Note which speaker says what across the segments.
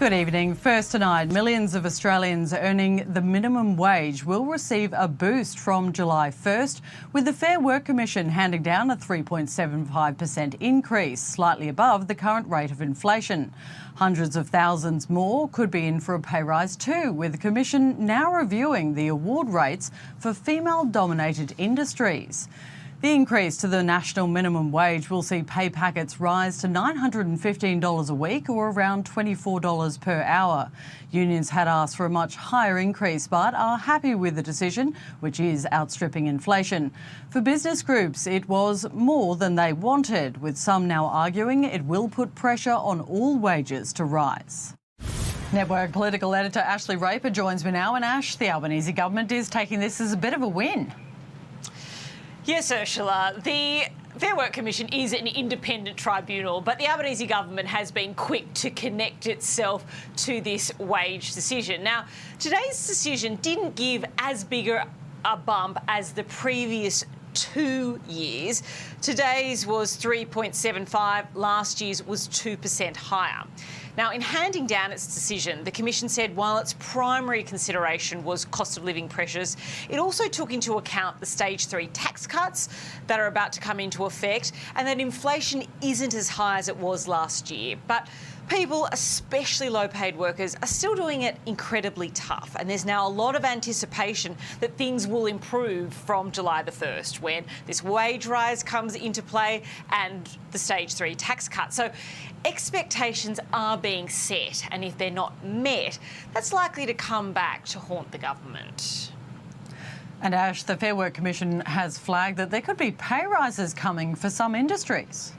Speaker 1: Good evening. First tonight, millions of Australians earning the minimum wage will receive a boost from July 1st, with the Fair Work Commission handing down a 3.75% increase, slightly above the current rate of inflation. Hundreds of thousands more could be in for a pay rise too, with the Commission now reviewing the award rates for female-dominated industries. The increase to the national minimum wage will see pay packets rise to $915 a week, or around $24 per hour. Unions had asked for a much higher increase but are happy with the decision, which is outstripping inflation. For business groups, it was more than they wanted, with some now arguing it will put pressure on all wages to rise. Network political editor Ashley Raper joins me now. And Ash, the Albanese government is taking this as a bit of a win.
Speaker 2: Yes, Ursula. The Fair Work Commission is an independent tribunal, but the Albanese government has been quick to connect itself to this wage decision. Now, today's decision didn't give as big a bump as the previous 2 years. Today's was 3.75, last year's was 2% higher. Now, in handing down its decision, the Commission said while its primary consideration was cost of living pressures, it also took into account the Stage 3 tax cuts that are about to come into effect, and that inflation isn't as high as it was last year. But people, especially low-paid workers, are still doing it incredibly tough, and there's now a lot of anticipation that things will improve from July the 1st, when this wage rise comes into play and the Stage 3 tax cut. So expectations are being set, and if they're not met, that's likely to come back to haunt the government.
Speaker 1: And Ash, the Fair Work Commission has flagged that there could be pay rises coming for some industries.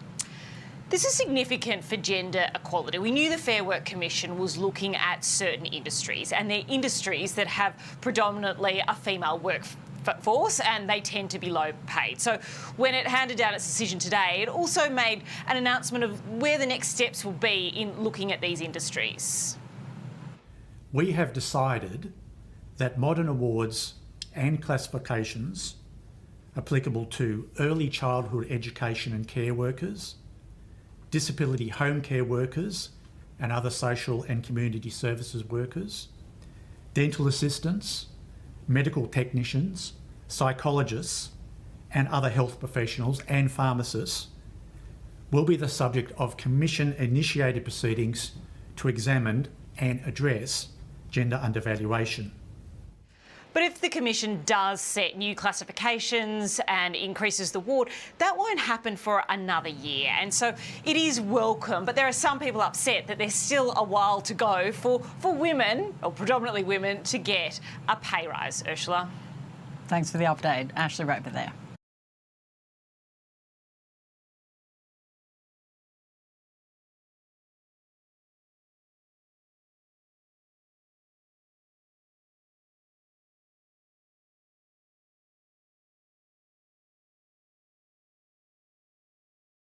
Speaker 2: This is significant for gender equality. We knew the Fair Work Commission was looking at certain industries, and they're industries that have predominantly a female workforce, and they tend to be low paid. So when it handed down its decision today, it also made an announcement of where the next steps will be in looking at these industries.
Speaker 3: We have decided that modern awards and classifications applicable to early childhood education and care workers, disability home care workers and other social and community services workers, dental assistants, medical technicians, psychologists and other health professionals and pharmacists will be the subject of Commission-initiated proceedings to examine and address gender undervaluation.
Speaker 2: But if the Commission does set new classifications and increases the award, that won't happen for another year. And so it is welcome, but there are some people upset that there's still a while to go for women, or predominantly women, to get a pay rise. Ursula.
Speaker 1: Thanks for the update. Ashley Raper there.